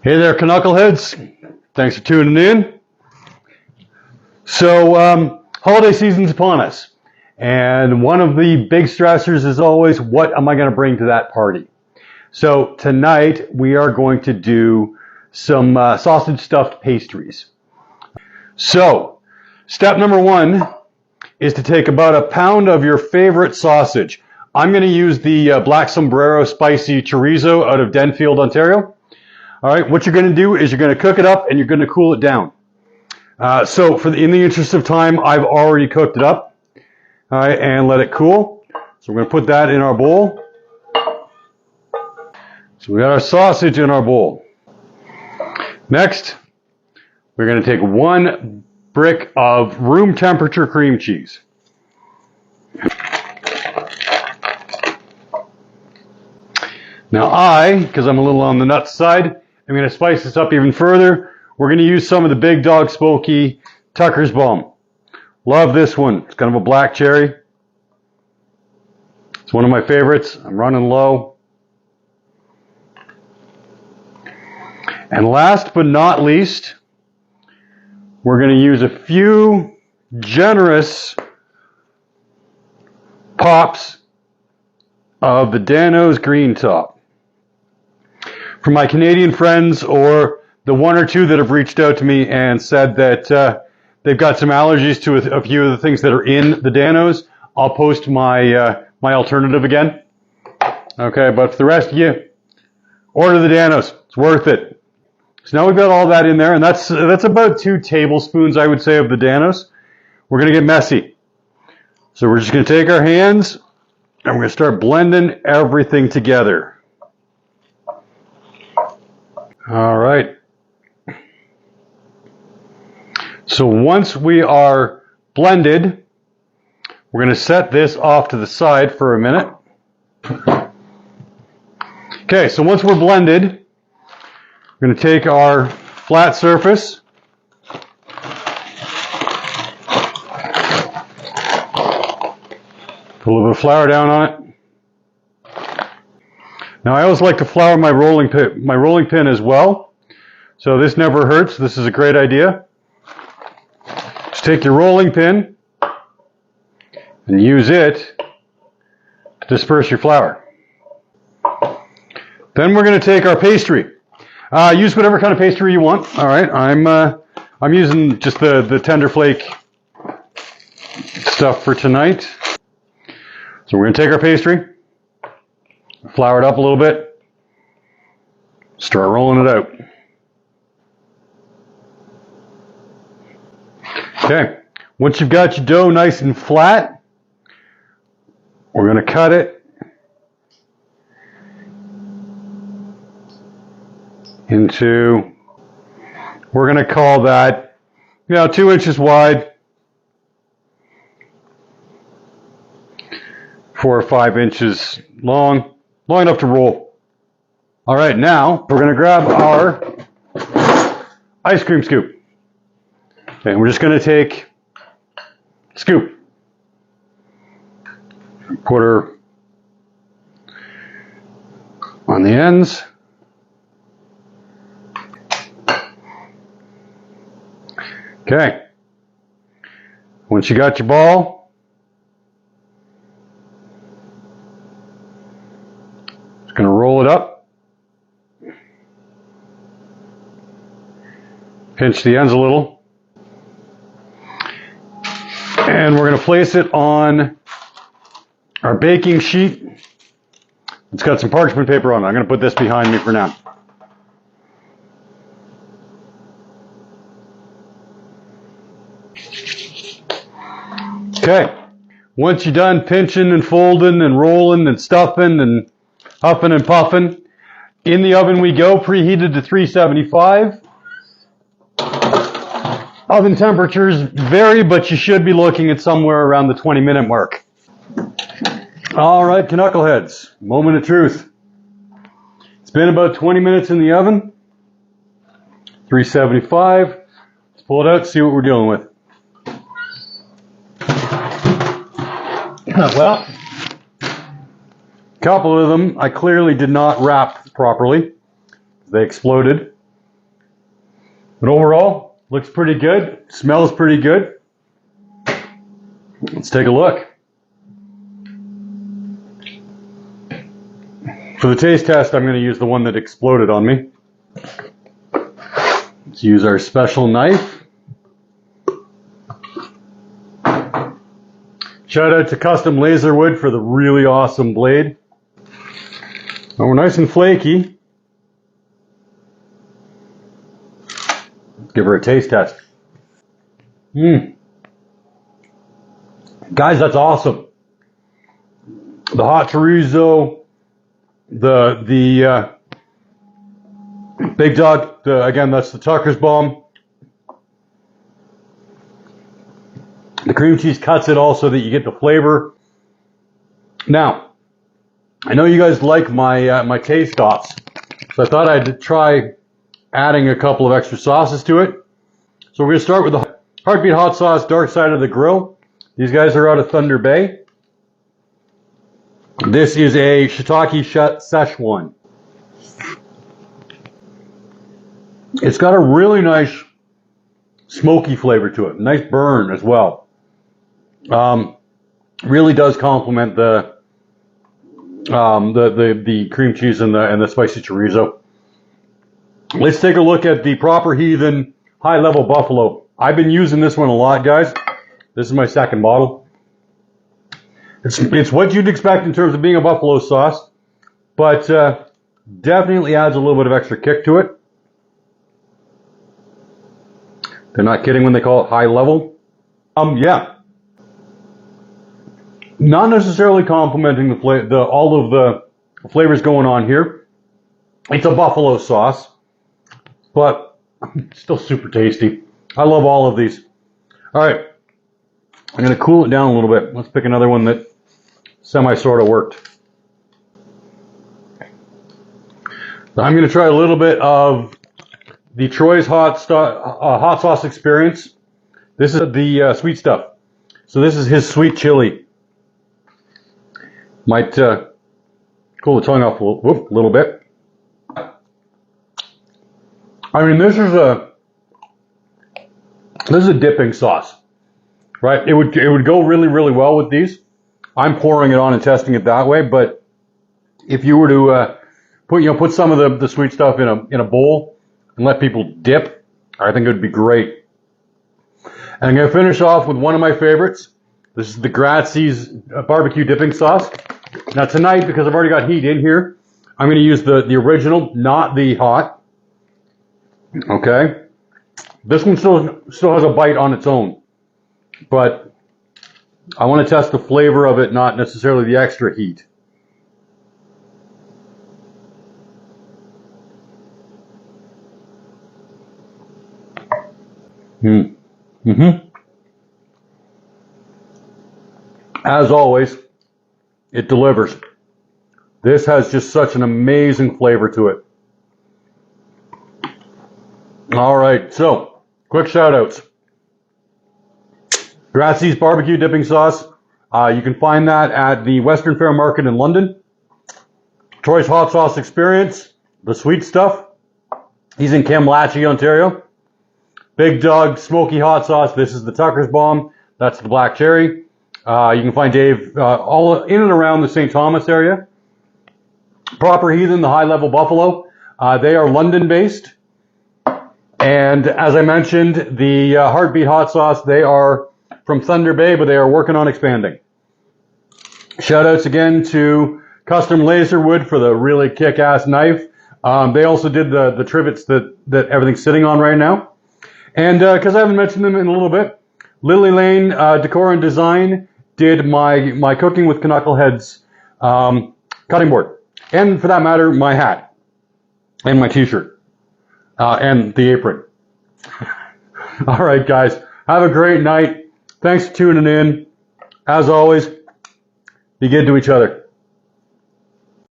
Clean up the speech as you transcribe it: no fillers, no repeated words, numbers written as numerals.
Hey there, Canuckleheads. Thanks for tuning in. So, holiday season's upon us. And one of the big stressors is always, what am I going to bring to that party? So tonight we are going to do some sausage stuffed pastries. So, step number one is to take about a pound of your favorite sausage. I'm going to use the Black Sombrero Spicy Chorizo out of Denfield, Ontario. All right, what you're going to do is you're going to cook it up and you're going to cool it down. So in the interest of time, I've already cooked it up, all right, and let it cool. So we're going to put that in our bowl. So we got our sausage in our bowl. Next, we're going to take 1 brick of room temperature cream cheese. Now because I'm a little on the nuts side, I'm going to spice this up even further. We're going to use some of the Big Dog Smoky Tucker's Balm. Love this one. It's kind of a black cherry. It's one of my favorites. I'm running low. And last but not least, we're going to use a few generous pops of the Dano's Green Top. For my Canadian friends, or the 1 or 2 that have reached out to me and said that they've got some allergies to a few of the things that are in the Dano's, I'll post my my alternative again. Okay, but for the rest of you, order the Dano's. It's worth it. So now we've got all that in there, and that's about 2 tablespoons, I would say, of the Dano's. We're going to get messy. So we're just going to take our hands and we're going to start blending everything together. All right. So once we are blended, we're going to set this off to the side for a minute. Okay, so once we're blended, we're going to take our flat surface, put a little bit of flour down on it. Now I always like to flour my rolling pin as well. So this never hurts. This is a great idea. Just take your rolling pin and use it to disperse your flour. Then we're going to take our pastry. Use whatever kind of pastry you want. All right, I'm using just the tender flake stuff for tonight. So we're going to take our pastry, flour it up a little bit, start rolling it out. Okay, once you've got your dough nice and flat, we're going to cut it into, we're going to call that, 2 inches wide, 4 or 5 inches long enough to roll. All right, now we're going to grab our ice cream scoop. Okay, and we're just going to take a scoop, put her on the ends. Okay, once you got your ball, just going to roll it up, pinch the ends a little, and we're going to place it on our baking sheet. It's got some parchment paper on it. I'm going to put this behind me for now. Okay, once you're done pinching and folding and rolling and stuffing and huffing and puffing, in the oven we go, preheated to 375. Oven temperatures vary, but you should be looking at somewhere around the 20-minute mark. All right, Canuckleheads, moment of truth. It's been about 20 minutes in the oven, 375. Let's pull it out, see what we're dealing with. Well, a couple of them I clearly did not wrap properly. They exploded. But overall, looks pretty good. Smells pretty good. Let's take a look. For the taste test, I'm going to use the one that exploded on me. Let's use our special knife. Shout out to Custom Laserwood for the really awesome blade. Oh, we're nice and flaky. Let's give her a taste test. Guys, that's awesome. The hot chorizo, the Big Dog, again, that's the Tucker's Bomb. The cream cheese cuts it all so that you get the flavor. Now, I know you guys like my taste stops, so I thought I'd try adding a couple of extra sauces to it. So we're going to start with the Heartbeat Hot Sauce Dark Side of the Grill. These guys are out of Thunder Bay. This is a shiitake Szechuan. It's got a really nice smoky flavor to it, nice burn as well. Really does complement the cream cheese and the spicy chorizo. Let's take a look at the Proper Heathen High Level Buffalo. I've been using this one a lot, guys. This is my second bottle. It's what you'd expect in terms of being a buffalo sauce, but definitely adds a little bit of extra kick to it. They're not kidding when they call it high level. Yeah. Not necessarily complementing all of the flavors going on here. It's a buffalo sauce, but still super tasty. I love all of these. All right, I'm going to cool it down a little bit. Let's pick another one that sort of worked. I'm going to try a little bit of the Troy's hot sauce experience. This is the sweet stuff. So this is his sweet chili. Might cool the tongue off a little bit. I mean, this is a dipping sauce, right? It would go really, really well with these. I'm pouring it on and testing it that way, but if you were to put some of the sweet stuff in a bowl and let people dip, I think it would be great. And I'm going to finish off with one of my favorites. This is the Grazie's barbecue dipping sauce. Now tonight, because I've already got heat in here, I'm going to use the original, not the hot. Okay. This one still has a bite on its own, but I want to test the flavor of it, not necessarily the extra heat. As always, it delivers. This has just such an amazing flavor to it. All right, so quick shout outs. Grazie's barbecue dipping sauce. You can find that at the Western Fair Market in London. Troy's hot sauce experience, the sweet stuff. He's in Kamloops, Ontario. Big Dog smoky hot sauce. This is the Tucker's Bomb. That's the black cherry. You can find Dave all in and around the St. Thomas area. Proper Heathen, the High Level Buffalo. They are London based. And as I mentioned, the Heartbeat Hot Sauce, they are from Thunder Bay, but they are working on expanding. Shout outs again to Custom Laserwood for the really kick-ass knife. They also did the trivets that everything's sitting on right now. And because I haven't mentioned them in a little bit, Lily Lane Decor and Design did my Cooking with Canuckleheads cutting board. And for that matter, my hat. And my t-shirt. And the apron. All right, guys. Have a great night. Thanks for tuning in. As always, be good to each other.